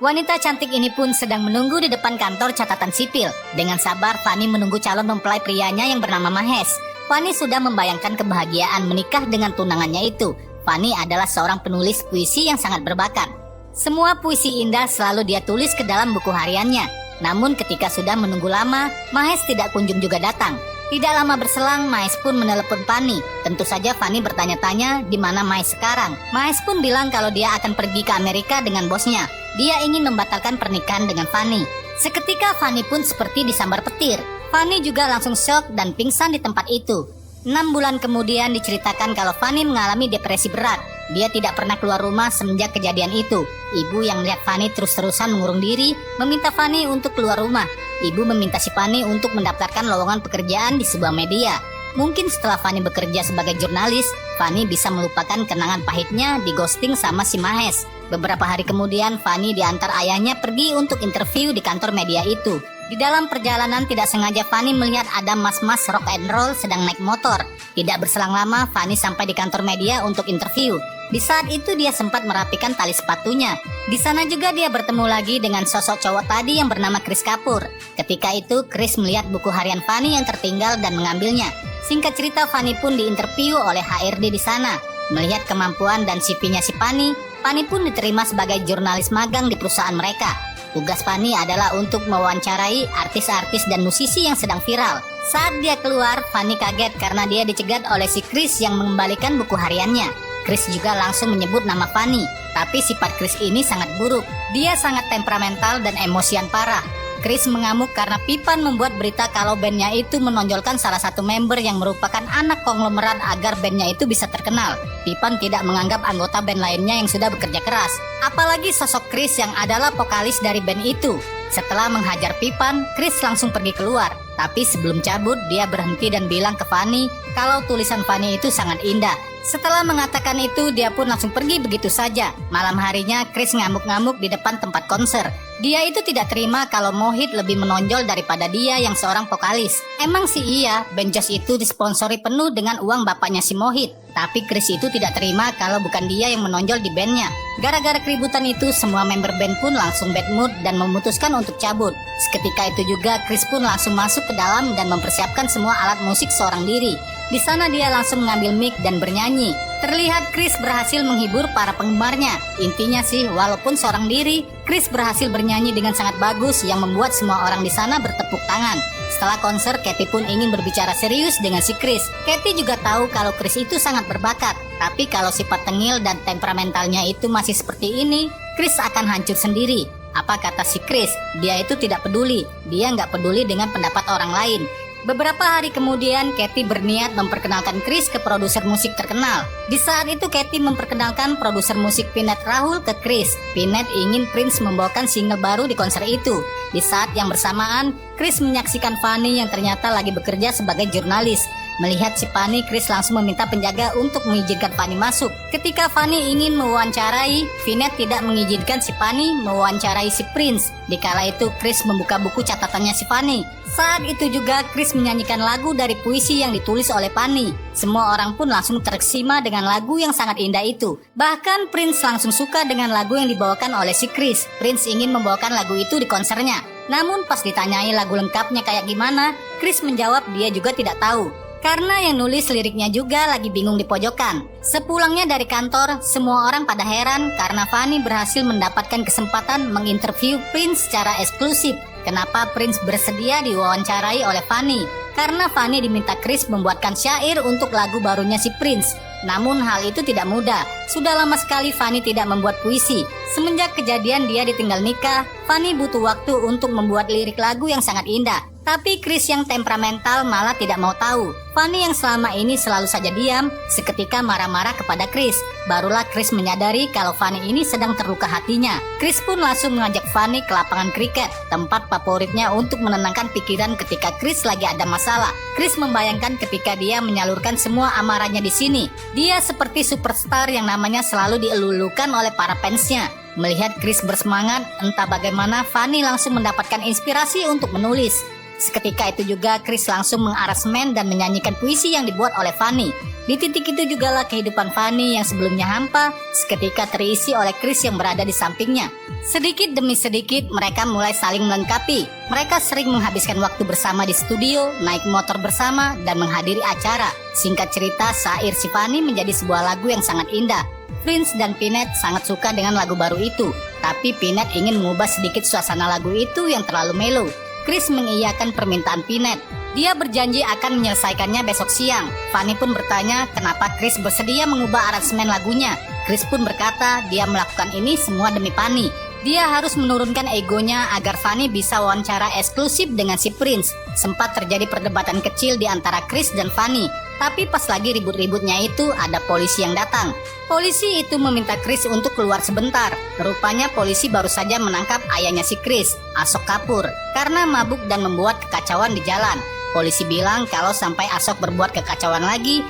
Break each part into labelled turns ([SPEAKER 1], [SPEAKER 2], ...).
[SPEAKER 1] Wanita cantik ini pun sedang menunggu di depan kantor catatan sipil. Dengan sabar, Fanny menunggu calon mempelai prianya yang bernama Mahes. Fanny sudah membayangkan kebahagiaan menikah dengan tunangannya itu. Fanny adalah seorang penulis puisi yang sangat berbakat. Semua puisi indah selalu dia tulis ke dalam buku hariannya. Namun ketika sudah menunggu lama, Mahes tidak kunjung juga datang. Tidak lama berselang, Mahes pun menelepon Fanny. Tentu saja Fanny bertanya-tanya di mana Mahes sekarang. Mahes pun bilang kalau dia akan pergi ke Amerika dengan bosnya. Dia ingin membatalkan pernikahan dengan Fanny. Seketika Fanny pun seperti disambar petir. Fanny juga langsung syok dan pingsan di tempat itu. 6 bulan kemudian diceritakan kalau Fanny mengalami depresi berat. Dia tidak pernah keluar rumah semenjak kejadian itu. Ibu yang melihat Fanny terus-terusan mengurung diri, meminta Fanny untuk keluar rumah. Ibu meminta si Fanny untuk mendaftarkan lowongan pekerjaan di sebuah media. Mungkin setelah Fanny bekerja sebagai jurnalis, Fanny bisa melupakan kenangan pahitnya di ghosting sama si Mahes. Beberapa hari kemudian, Fanny diantar ayahnya pergi untuk interview di kantor media itu. Di dalam perjalanan tidak sengaja Fanny melihat ada mas-mas rock and roll sedang naik motor. Tidak berselang lama, Fanny sampai di kantor media untuk interview. Di saat itu dia sempat merapikan tali sepatunya. Di sana juga dia bertemu lagi dengan sosok cowok tadi yang bernama Chris Kapoor. Ketika itu, Chris melihat buku harian Fanny yang tertinggal dan mengambilnya. Singkat cerita, Fanny pun diinterview oleh HRD di sana. Melihat kemampuan dan CV-nya si Fanny, Fanny pun diterima sebagai jurnalis magang di perusahaan mereka. Tugas Fanny adalah untuk mewawancarai artis-artis dan musisi yang sedang viral. Saat dia keluar, Fanny kaget karena dia dicegat oleh si Chris yang mengembalikan buku hariannya. Chris juga langsung menyebut nama Fanny, tapi sifat Chris ini sangat buruk. Dia sangat temperamental dan emosian parah. Chris mengamuk karena Pipan membuat berita kalau bandnya itu menonjolkan salah satu member yang merupakan anak konglomerat agar bandnya itu bisa terkenal. Pipan tidak menganggap anggota band lainnya yang sudah bekerja keras. Apalagi sosok Chris yang adalah vokalis dari band itu. Setelah menghajar Pipan, Chris langsung pergi keluar. Tapi sebelum cabut, dia berhenti dan bilang ke Fanny kalau tulisan Fanny itu sangat indah. Setelah mengatakan itu, dia pun langsung pergi begitu saja. Malam harinya, Chris ngamuk-ngamuk di depan tempat konser. Dia itu tidak terima kalau Mohit lebih menonjol daripada dia yang seorang vokalis. Emang sih iya, band Josh itu disponsori penuh dengan uang bapaknya si Mohit. Tapi Chris itu tidak terima kalau bukan dia yang menonjol di bandnya. Gara-gara keributan itu, semua member band pun langsung bad mood dan memutuskan untuk cabut. Seketika itu juga, Chris pun langsung masuk ke dalam dan mempersiapkan semua alat musik seorang diri. Di sana dia langsung mengambil mic dan bernyanyi. Terlihat Chris berhasil menghibur para penggemarnya. Intinya sih, walaupun seorang diri, Chris berhasil bernyanyi dengan sangat bagus yang membuat semua orang di sana bertepuk tangan. Setelah konser, Katy pun ingin berbicara serius dengan si Chris. Katy juga tahu kalau Chris itu sangat berbakat. Tapi kalau sifat tengil dan temperamentalnya itu masih seperti ini, Chris akan hancur sendiri. Apa kata si Chris? Dia itu tidak peduli. Dia nggak peduli dengan pendapat orang lain. Beberapa hari kemudian, Katy berniat memperkenalkan Chris ke produser musik terkenal. Di saat itu, Katy memperkenalkan produser musik Pinet Rahul ke Chris. Pinet ingin Prince membawakan single baru di konser itu. Di saat yang bersamaan, Chris menyaksikan Fanny yang ternyata lagi bekerja sebagai jurnalis. Melihat si Fanny, Chris langsung meminta penjaga untuk mengizinkan Fanny masuk. Ketika Fanny ingin mewawancarai, Pinet tidak mengizinkan si Fanny mewawancarai si Prince. Dikala itu, Chris membuka buku catatannya si Fanny. Saat itu juga Chris menyanyikan lagu dari puisi yang ditulis oleh Fanny. Semua orang pun langsung terkesima dengan lagu yang sangat indah itu. Bahkan Prince langsung suka dengan lagu yang dibawakan oleh si Chris. Prince ingin membawakan lagu itu di konsernya. Namun pas ditanyai lagu lengkapnya kayak gimana, Chris menjawab dia juga tidak tahu. Karena yang nulis liriknya juga lagi bingung di pojokan. Sepulangnya dari kantor, semua orang pada heran karena Fanny berhasil mendapatkan kesempatan menginterview Prince secara eksklusif. Kenapa Prince bersedia diwawancarai oleh Fanny? Karena Fanny diminta Chris membuatkan syair untuk lagu barunya si Prince. Namun hal itu tidak mudah. Sudah lama sekali Fanny tidak membuat puisi. Semenjak kejadian dia ditinggal nikah, Fanny butuh waktu untuk membuat lirik lagu yang sangat indah. Tapi Chris yang temperamental malah tidak mau tahu. Fanny yang selama ini selalu saja diam, seketika marah-marah kepada Chris. Barulah Chris menyadari kalau Fanny ini sedang terluka hatinya. Chris pun langsung mengajak Fanny ke lapangan kriket, tempat favoritnya untuk menenangkan pikiran ketika Chris lagi ada masalah. Chris membayangkan ketika dia menyalurkan semua amarahnya di sini. Dia seperti superstar yang namanya selalu dielulukan oleh para fansnya. Melihat Chris bersemangat, entah bagaimana Fanny langsung mendapatkan inspirasi untuk menulis. Seketika itu juga Chris langsung mengaransemen dan menyanyikan puisi yang dibuat oleh Fanny. Di titik itu jugalah kehidupan Fanny yang sebelumnya hampa seketika terisi oleh Chris yang berada di sampingnya. Sedikit demi sedikit mereka mulai saling melengkapi. Mereka sering menghabiskan waktu bersama di studio, naik motor bersama, dan menghadiri acara. Singkat cerita, syair si Fanny menjadi sebuah lagu yang sangat indah. Prince dan Peanut sangat suka dengan lagu baru itu, tapi Peanut ingin mengubah sedikit suasana lagu itu yang terlalu mellow. Chris mengiyakan permintaan Peanut. Dia berjanji akan menyelesaikannya besok siang. Fanny pun bertanya kenapa Chris bersedia mengubah aransemen lagunya. Chris pun berkata dia melakukan ini semua demi Fanny. Dia harus menurunkan egonya agar Fanny bisa wawancara eksklusif dengan si Prince. Sempat terjadi perdebatan kecil di antara Chris dan Fanny. Tapi pas lagi ribut-ributnya itu ada polisi yang datang. Polisi itu meminta Chris untuk keluar sebentar. Rupanya polisi baru saja menangkap ayahnya si Chris, Ashok Kapoor, karena mabuk dan membuat kekacauan di jalan. Polisi bilang kalau sampai Ashok berbuat kekacauan lagi,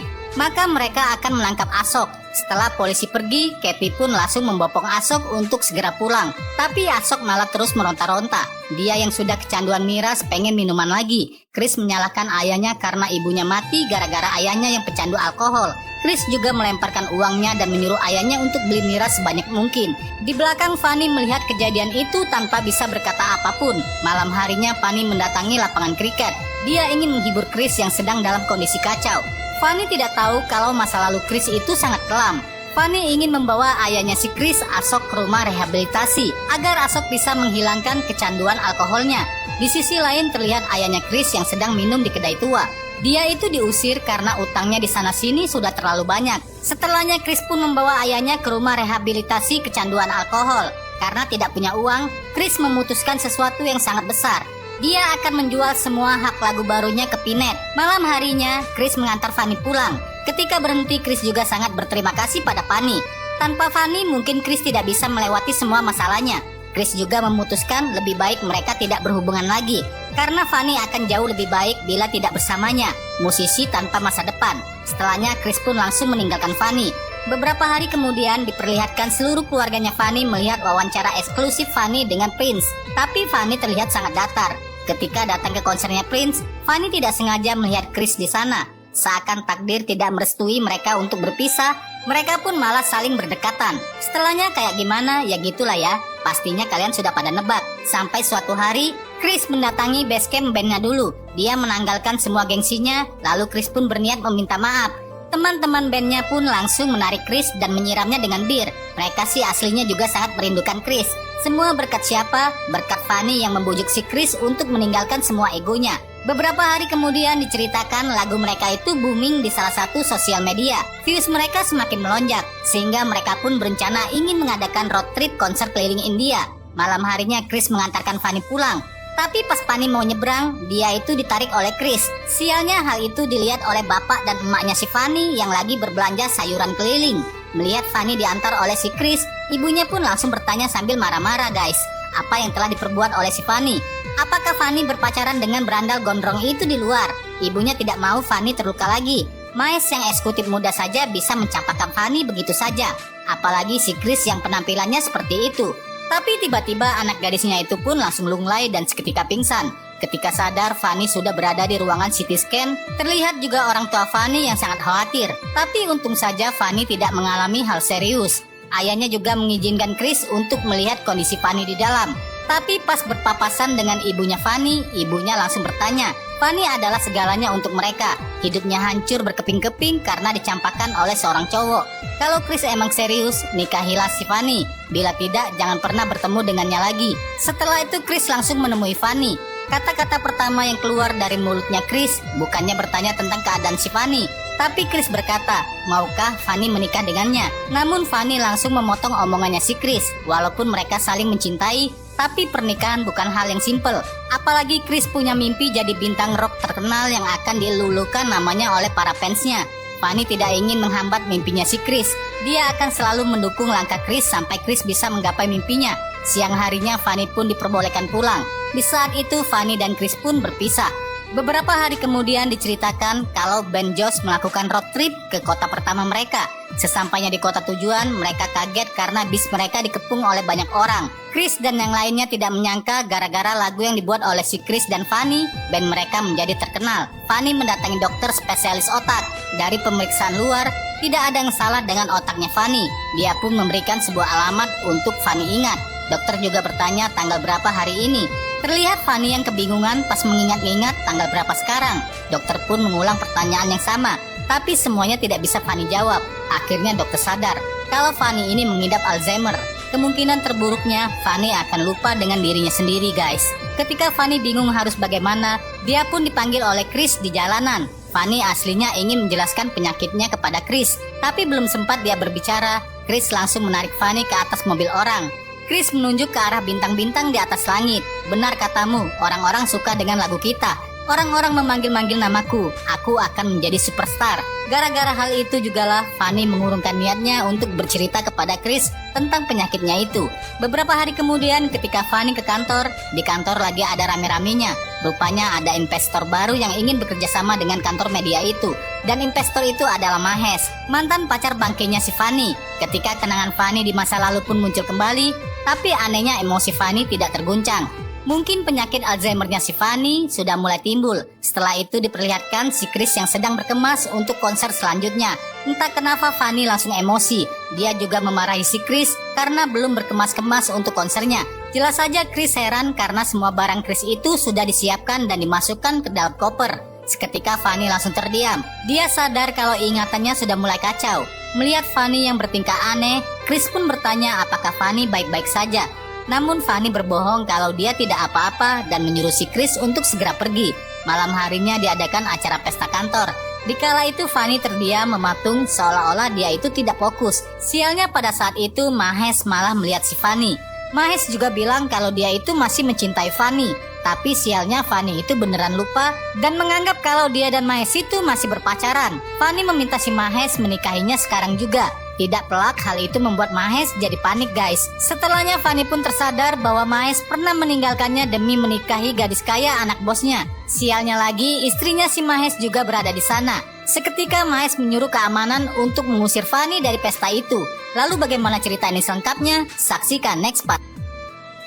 [SPEAKER 1] maka mereka akan menangkap Ashok. Setelah polisi pergi, Kathy pun langsung membopong Ashok untuk segera pulang. Tapi Ashok malah terus meronta-ronta. Dia yang sudah kecanduan miras pengen minuman lagi. Chris menyalahkan ayahnya karena ibunya mati gara-gara ayahnya yang pecandu alkohol. Chris juga melemparkan uangnya dan menyuruh ayahnya untuk beli miras sebanyak mungkin. Di belakang Fanny melihat kejadian itu tanpa bisa berkata apapun. Malam harinya Fanny mendatangi lapangan kriket. Dia ingin menghibur Chris yang sedang dalam kondisi kacau. Fanny tidak tahu kalau masa lalu Chris itu sangat kelam. Fanny ingin membawa ayahnya si Chris, Ashok, ke rumah rehabilitasi agar Ashok bisa menghilangkan kecanduan alkoholnya. Di sisi lain terlihat ayahnya Chris yang sedang minum di kedai tua. Dia itu diusir karena utangnya di sana-sini sudah terlalu banyak. Setelahnya Chris pun membawa ayahnya ke rumah rehabilitasi kecanduan alkohol. Karena tidak punya uang, Chris memutuskan sesuatu yang sangat besar. Dia akan menjual semua hak lagu barunya ke Peanut. Malam harinya, Chris mengantar Fanny pulang. Ketika berhenti, Chris juga sangat berterima kasih pada Fanny. Tanpa Fanny, mungkin Chris tidak bisa melewati semua masalahnya. Chris juga memutuskan lebih baik mereka tidak berhubungan lagi. Karena Fanny akan jauh lebih baik bila tidak bersamanya. Musisi tanpa masa depan. Setelahnya, Chris pun langsung meninggalkan Fanny. Beberapa hari kemudian diperlihatkan seluruh keluarganya Fanny melihat wawancara eksklusif Fanny dengan Prince. Tapi Fanny terlihat sangat datar. Ketika datang ke konsernya Prince, Fanny tidak sengaja melihat Chris di sana. Seakan takdir tidak merestui mereka untuk berpisah, mereka pun malah saling berdekatan. Setelahnya kayak gimana, ya gitulah ya. Pastinya kalian sudah pada nebak. Sampai suatu hari, Chris mendatangi basecamp bandnya dulu. Dia menanggalkan semua gengsinya, lalu Chris pun berniat meminta maaf. Teman-teman bandnya pun langsung menarik Chris dan menyiramnya dengan bir. Mereka sih aslinya juga sangat merindukan Chris. Semua berkat siapa? Berkat Fanny yang membujuk si Chris untuk meninggalkan semua egonya. Beberapa hari kemudian diceritakan lagu mereka itu booming di salah satu sosial media. Views mereka semakin melonjak, sehingga mereka pun berencana ingin mengadakan road trip konser keliling India. Malam harinya Chris mengantarkan Fanny pulang. Tapi pas Fanny mau nyebrang, dia itu ditarik oleh Chris. Sialnya hal itu dilihat oleh bapak dan emaknya si Fanny yang lagi berbelanja sayuran keliling. Melihat Fanny diantar oleh si Chris, ibunya pun langsung bertanya sambil marah-marah, guys. Apa yang telah diperbuat oleh si Fanny? Apakah Fanny berpacaran dengan berandal gondrong itu di luar? Ibunya tidak mau Fanny terluka lagi. Miles yang eksekutif muda saja bisa mencampakkan Fanny begitu saja. Apalagi si Chris yang penampilannya seperti itu. Tapi tiba-tiba anak gadisnya itu pun langsung lunglai dan seketika pingsan. Ketika sadar, Fanny sudah berada di ruangan CT scan. Terlihat juga orang tua Fanny yang sangat khawatir. Tapi untung saja Fanny tidak mengalami hal serius. Ayahnya juga mengizinkan Chris untuk melihat kondisi Fanny di dalam. Tapi pas berpapasan dengan ibunya Fanny, ibunya langsung bertanya, Fanny adalah segalanya untuk mereka. Hidupnya hancur berkeping-keping karena dicampakkan oleh seorang cowok. Kalau Chris emang serius, nikahilah si Fanny. Bila tidak, jangan pernah bertemu dengannya lagi. Setelah itu Chris langsung menemui Fanny. Kata-kata pertama yang keluar dari mulutnya Chris bukannya bertanya tentang keadaan si Fanny. Tapi Chris berkata, maukah Fanny menikah dengannya? Namun Fanny langsung memotong omongannya si Chris. Walaupun mereka saling mencintai, tapi pernikahan bukan hal yang simpel. Apalagi Chris punya mimpi jadi bintang rock terkenal yang akan dilulukan namanya oleh para fansnya. Fanny tidak ingin menghambat mimpinya si Chris. Dia akan selalu mendukung langkah Chris sampai Chris bisa menggapai mimpinya. Siang harinya Fanny pun diperbolehkan pulang. Di saat itu Fanny dan Chris pun berpisah. Beberapa hari kemudian diceritakan kalau band Josh melakukan road trip ke kota pertama mereka. Sesampainya di kota tujuan, mereka kaget karena bis mereka dikepung oleh banyak orang. Chris dan yang lainnya tidak menyangka gara-gara lagu yang dibuat oleh si Chris dan Fanny, band mereka menjadi terkenal. Fanny mendatangi dokter spesialis otak. Dari pemeriksaan luar, tidak ada yang salah dengan otaknya Fanny. Dia pun memberikan sebuah alamat untuk Fanny ingat. Dokter juga bertanya tanggal berapa hari ini. Terlihat Fanny yang kebingungan pas mengingat-ingat tanggal berapa sekarang. Dokter pun mengulang pertanyaan yang sama, tapi semuanya tidak bisa Fanny jawab. Akhirnya dokter sadar kalau Fanny ini mengidap Alzheimer. Kemungkinan terburuknya Fanny akan lupa dengan dirinya sendiri, guys. Ketika Fanny bingung harus bagaimana, dia pun dipanggil oleh Chris di jalanan. Fanny aslinya ingin menjelaskan penyakitnya kepada Chris, tapi belum sempat dia berbicara, Chris langsung menarik Fanny ke atas mobil orang. Chris menunjuk ke arah bintang-bintang di atas langit. Benar katamu, orang-orang suka dengan lagu kita. Orang-orang memanggil-manggil namaku. Aku akan menjadi superstar. Gara-gara hal itu jugalah Fanny mengurungkan niatnya untuk bercerita kepada Chris tentang penyakitnya itu. Beberapa hari kemudian ketika Fanny ke kantor, di kantor lagi ada rame-ramenya. Rupanya ada investor baru yang ingin bekerja sama dengan kantor media itu. Dan investor itu adalah Mahes, mantan pacar bangkainya si Fanny. Ketika kenangan Fanny di masa lalu pun muncul kembali, tapi anehnya emosi Fanny tidak terguncang. Mungkin penyakit Alzheimer-nya si Fanny sudah mulai timbul. Setelah itu diperlihatkan si Chris yang sedang berkemas untuk konser selanjutnya. Entah kenapa Fanny langsung emosi. Dia juga memarahi si Chris karena belum berkemas-kemas untuk konsernya. Jelas saja Chris heran karena semua barang Chris itu sudah disiapkan dan dimasukkan ke dalam koper. Seketika Fanny langsung terdiam. Dia sadar kalau ingatannya sudah mulai kacau. Melihat Fanny yang bertingkah aneh, Chris pun bertanya apakah Fanny baik-baik saja. Namun Fanny berbohong kalau dia tidak apa-apa dan menyuruh si Chris untuk segera pergi. Malam harinya diadakan acara pesta kantor. Dikala itu Fanny terdiam mematung seolah-olah dia itu tidak fokus. Sialnya pada saat itu Mahes malah melihat si Fanny. Mahes juga bilang kalau dia itu masih mencintai Fanny. Tapi sialnya Fanny itu beneran lupa dan menganggap kalau dia dan Mahes itu masih berpacaran. Fanny meminta si Mahes menikahinya sekarang juga. Tidak pelak, hal itu membuat Mahes jadi panik, guys. Setelahnya Fanny pun tersadar bahwa Mahes pernah meninggalkannya demi menikahi gadis kaya anak bosnya. Sialnya lagi, istrinya si Mahes juga berada di sana. Seketika Mahes menyuruh keamanan untuk mengusir Fanny dari pesta itu. Lalu bagaimana cerita ini selengkapnya? Saksikan next part.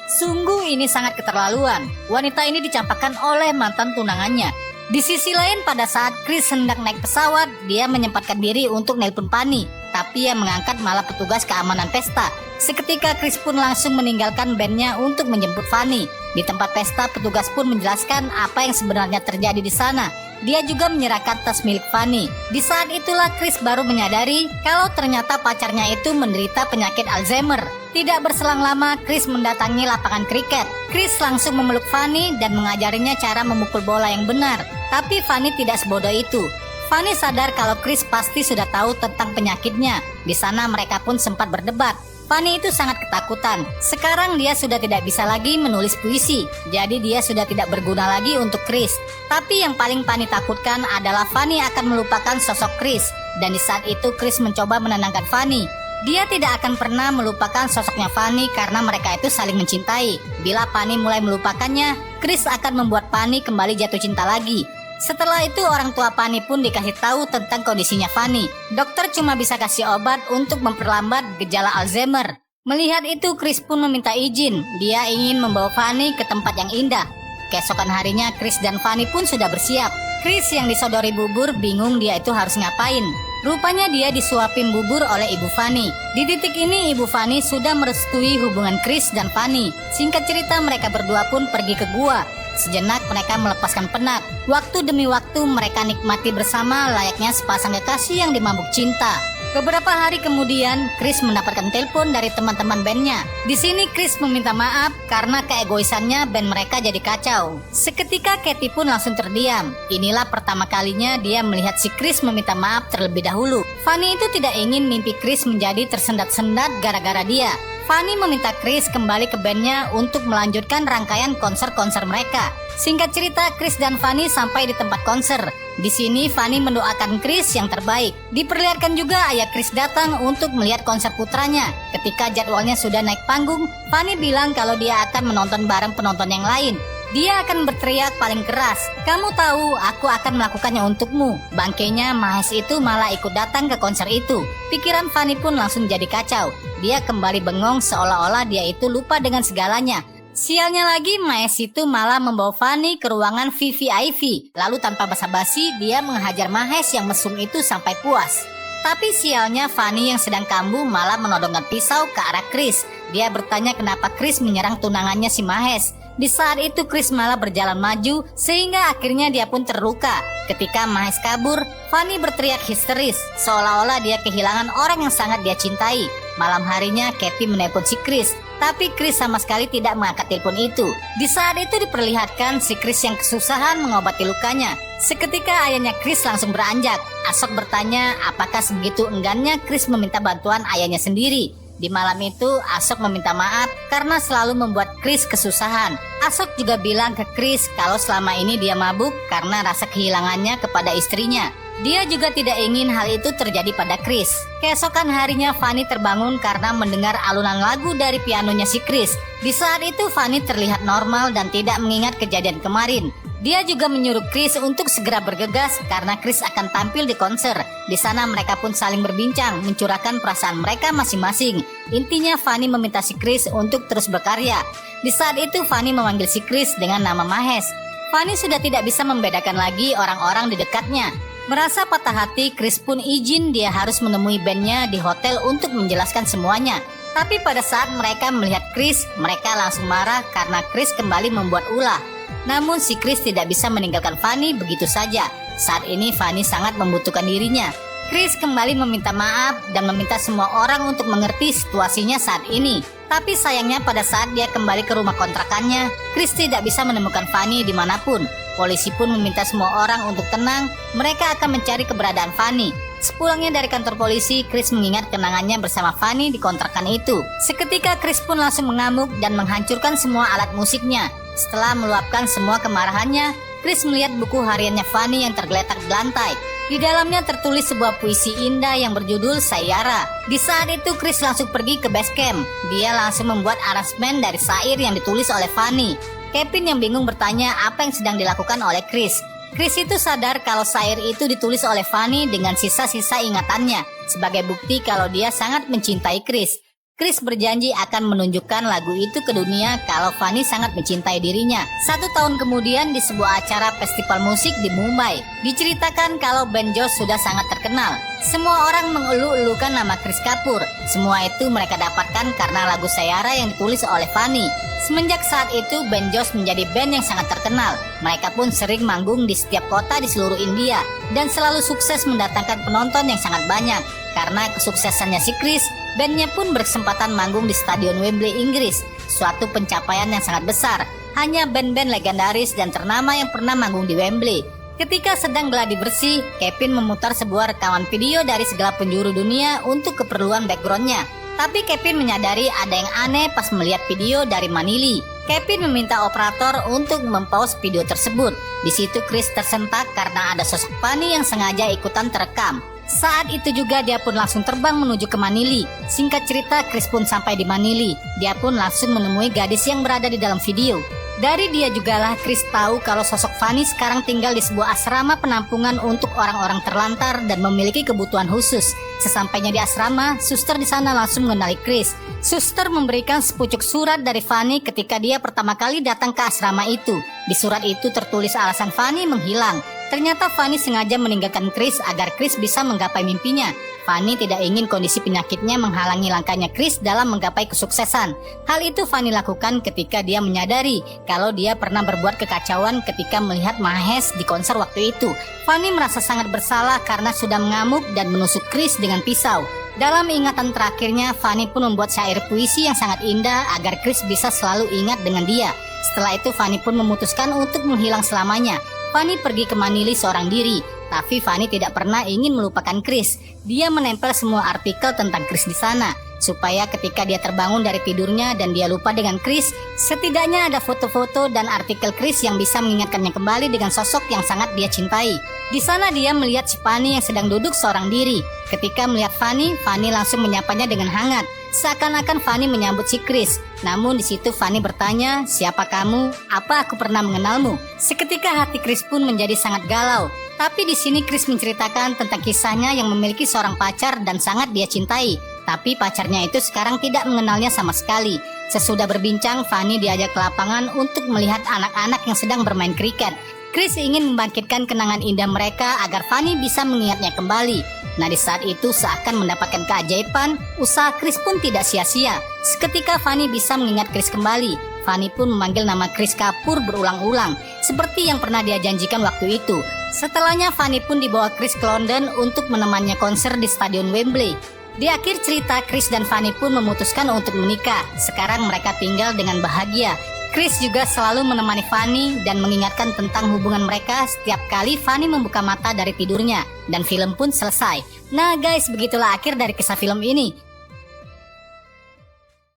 [SPEAKER 1] Sungguh ini sangat keterlaluan. Wanita ini dicampakkan oleh mantan tunangannya. Di sisi lain, pada saat Chris hendak naik pesawat, dia menyempatkan diri untuk nelpon Fanny. Tapi yang mengangkat malah petugas keamanan pesta. Seketika Chris pun langsung meninggalkan bandnya untuk menjemput Fanny. Di tempat pesta, petugas pun menjelaskan apa yang sebenarnya terjadi di sana. Dia juga menyerahkan tas milik Fanny. Di saat itulah Chris baru menyadari kalau ternyata pacarnya itu menderita penyakit Alzheimer. Tidak berselang lama, Chris mendatangi lapangan kriket. Chris langsung memeluk Fanny dan mengajarinya cara memukul bola yang benar. Tapi Fanny tidak sebodoh itu. Fanny sadar kalau Chris pasti sudah tahu tentang penyakitnya. Di sana mereka pun sempat berdebat. Fanny itu sangat ketakutan. Sekarang dia sudah tidak bisa lagi menulis puisi. Jadi dia sudah tidak berguna lagi untuk Chris. Tapi yang paling Fanny takutkan adalah Fanny akan melupakan sosok Chris. Dan di saat itu Chris mencoba menenangkan Fanny. Dia tidak akan pernah melupakan sosoknya Fanny karena mereka itu saling mencintai. Bila Fanny mulai melupakannya, Chris akan membuat Fanny kembali jatuh cinta lagi. Setelah itu orang tua Fanny pun dikasih tahu tentang kondisinya Fanny. Dokter cuma bisa kasih obat untuk memperlambat gejala Alzheimer. Melihat itu Chris pun meminta izin. Dia ingin membawa Fanny ke tempat yang indah. Keesokan harinya Chris dan Fanny pun sudah bersiap. Chris yang disodori bubur bingung dia itu harus ngapain. Rupanya dia disuapin bubur oleh ibu Fanny. Di titik ini ibu Fanny sudah merestui hubungan Chris dan Fanny. Singkat cerita mereka berdua pun pergi ke gua. Sejenak mereka melepaskan penat. Waktu demi waktu mereka nikmati bersama layaknya sepasang kekasih yang dimabuk cinta. Beberapa hari kemudian, Chris mendapatkan telepon dari teman-teman bandnya. Di sini Chris meminta maaf karena keegoisannya band mereka jadi kacau. Seketika Katie pun langsung terdiam. Inilah pertama kalinya dia melihat si Chris meminta maaf terlebih dahulu. Fanny itu tidak ingin mimpi Chris menjadi tersendat-sendat gara-gara dia. Fanny meminta Chris kembali ke bandnya untuk melanjutkan rangkaian konser-konser mereka. Singkat cerita, Chris dan Fanny sampai di tempat konser. Di sini Fanny mendoakan Chris yang terbaik. Diperlihatkan juga ayah Chris datang untuk melihat konser putranya. Ketika jadwalnya sudah naik panggung, Fanny bilang kalau dia akan menonton bareng penonton yang lain. Dia akan berteriak paling keras, "Kamu tahu, aku akan melakukannya untukmu." Bangkainya Mahes itu malah ikut datang ke konser itu. Pikiran Fanny pun langsung jadi kacau. Dia kembali bengong seolah-olah dia itu lupa dengan segalanya. Sialnya lagi, Mahes itu malah membawa Fanny ke ruangan VVIP. Lalu tanpa basa-basi, dia menghajar Mahes yang mesum itu sampai puas. Tapi sialnya, Fanny yang sedang kambuh malah menodongkan pisau ke arah Chris. Dia bertanya kenapa Chris menyerang tunangannya si Mahes. Di saat itu Chris malah berjalan maju sehingga akhirnya dia pun terluka. Ketika Mahes kabur, Fanny berteriak histeris seolah-olah dia kehilangan orang yang sangat dia cintai. Malam harinya Kathy menelpon si Chris, tapi Chris sama sekali tidak mengangkat telepon itu. Di saat itu diperlihatkan si Chris yang kesusahan mengobati lukanya. Seketika ayahnya Chris langsung beranjak. Asok bertanya apakah sebegitu enggannya Chris meminta bantuan ayahnya sendiri. Di malam itu Asok meminta maaf karena selalu membuat Chris kesusahan. Asok juga bilang ke Chris kalau selama ini dia mabuk karena rasa kehilangannya kepada istrinya. Dia juga tidak ingin hal itu terjadi pada Chris. Keesokan harinya Fanny terbangun karena mendengar alunan lagu dari pianonya si Chris. Di saat itu Fanny terlihat normal dan tidak mengingat kejadian kemarin. Dia juga menyuruh Chris untuk segera bergegas karena Chris akan tampil di konser. Di sana mereka pun saling berbincang, mencurahkan perasaan mereka masing-masing. Intinya Fanny meminta si Chris untuk terus berkarya. Di saat itu Fanny memanggil si Chris dengan nama Mahes. Fanny sudah tidak bisa membedakan lagi orang-orang di dekatnya. Merasa patah hati, Chris pun izin dia harus menemui bandnya di hotel untuk menjelaskan semuanya. Tapi pada saat mereka melihat Chris, mereka langsung marah karena Chris kembali membuat ulah. Namun si Chris tidak bisa meninggalkan Fanny begitu saja. Saat ini Fanny sangat membutuhkan dirinya. Chris kembali meminta maaf dan meminta semua orang untuk mengerti situasinya saat ini. Tapi sayangnya pada saat dia kembali ke rumah kontrakannya, Chris tidak bisa menemukan Fanny dimanapun. Polisi pun meminta semua orang untuk tenang, mereka akan mencari keberadaan Fanny. Sepulangnya dari kantor polisi, Chris mengingat kenangannya bersama Fanny di kontrakan itu. Seketika Chris pun langsung mengamuk dan menghancurkan semua alat musiknya. Setelah meluapkan semua kemarahannya, Chris melihat buku hariannya Fanny yang tergeletak di lantai. Di dalamnya tertulis sebuah puisi indah yang berjudul Sayara. Di saat itu Chris langsung pergi ke base camp. Dia langsung membuat aransemen dari syair yang ditulis oleh Fanny. Kevin yang bingung bertanya apa yang sedang dilakukan oleh Chris. Chris itu sadar kalau syair itu ditulis oleh Fanny dengan sisa-sisa ingatannya sebagai bukti kalau dia sangat mencintai Chris. Chris berjanji akan menunjukkan lagu itu ke dunia kalau Fanny sangat mencintai dirinya. 1 tahun kemudian di sebuah acara festival musik di Mumbai, diceritakan kalau Ben Josh sudah sangat terkenal. Semua orang mengeluh-elukan nama Chris Kapoor. Semua itu mereka dapatkan karena lagu Sayara yang ditulis oleh Fanny. Semenjak saat itu Ben Josh menjadi band yang sangat terkenal. Mereka pun sering manggung di setiap kota di seluruh India dan selalu sukses mendatangkan penonton yang sangat banyak. Karena kesuksesannya si Chris, bandnya pun berkesempatan manggung di Stadion Wembley, Inggris. Suatu pencapaian yang sangat besar. Hanya band-band legendaris dan ternama yang pernah manggung di Wembley. Ketika sedang gladi bersih, Kevin memutar sebuah rekaman video dari segala penjuru dunia untuk keperluan backgroundnya. Tapi Kevin menyadari ada yang aneh pas melihat video dari Manili. Kevin meminta operator untuk mempause video tersebut. Di situ Chris tersentak karena ada sosok Fanny yang sengaja ikutan terekam. Saat itu juga dia pun langsung terbang menuju ke Manili. Singkat cerita, Chris pun sampai di Manili. Dia pun langsung menemui gadis yang berada di dalam video. Dari dia jugalah Chris tahu kalau sosok Fanny sekarang tinggal di sebuah asrama penampungan untuk orang-orang terlantar dan memiliki kebutuhan khusus. Sesampainya di asrama, suster di sana langsung mengenali Chris. Suster memberikan sepucuk surat dari Fanny ketika dia pertama kali datang ke asrama itu. Di surat itu tertulis alasan Fanny menghilang. Ternyata Fanny sengaja meninggalkan Chris agar Chris bisa menggapai mimpinya. Fanny tidak ingin kondisi penyakitnya menghalangi langkahnya Chris dalam menggapai kesuksesan. Hal itu Fanny lakukan ketika dia menyadari kalau dia pernah berbuat kekacauan ketika melihat Mahes di konser waktu itu. Fanny merasa sangat bersalah karena sudah mengamuk dan menusuk Chris dengan pisau. Dalam ingatan terakhirnya, Fanny pun membuat syair puisi yang sangat indah agar Chris bisa selalu ingat dengan dia. Setelah itu Fanny pun memutuskan untuk menghilang selamanya. Fanny pergi ke Manili seorang diri, tapi Fanny tidak pernah ingin melupakan Chris. Dia menempel semua artikel tentang Chris di sana, supaya ketika dia terbangun dari tidurnya dan dia lupa dengan Chris, setidaknya ada foto-foto dan artikel Chris yang bisa mengingatkannya kembali dengan sosok yang sangat dia cintai. Di sana dia melihat si Fanny yang sedang duduk seorang diri. Ketika melihat Fanny, Fanny langsung menyapanya dengan hangat. Seakan-akan Fanny menyambut si Chris. Namun di situ Fanny bertanya, "Siapa kamu? Apa aku pernah mengenalmu?" Seketika hati Chris pun menjadi sangat galau. Tapi di sini Chris menceritakan tentang kisahnya yang memiliki seorang pacar dan sangat dia cintai. Tapi pacarnya itu sekarang tidak mengenalnya sama sekali. Sesudah berbincang, Fanny diajak ke lapangan untuk melihat anak-anak yang sedang bermain kriket. Chris ingin membangkitkan kenangan indah mereka agar Fanny bisa mengingatnya kembali. Nah, di saat itu seakan mendapatkan keajaiban, usaha Chris pun tidak sia-sia. Seketika Fanny bisa mengingat Chris kembali. Fanny pun memanggil nama Chris Kapoor berulang-ulang, seperti yang pernah dia janjikan waktu itu. Setelahnya Fanny pun dibawa Chris ke London untuk menemannya konser di Stadion Wembley. Di akhir cerita, Chris dan Fanny pun memutuskan untuk menikah. Sekarang mereka tinggal dengan bahagia. Chris juga selalu menemani Fanny dan mengingatkan tentang hubungan mereka setiap kali Fanny membuka mata dari tidurnya. Dan film pun selesai. Nah guys, begitulah akhir dari kisah film ini.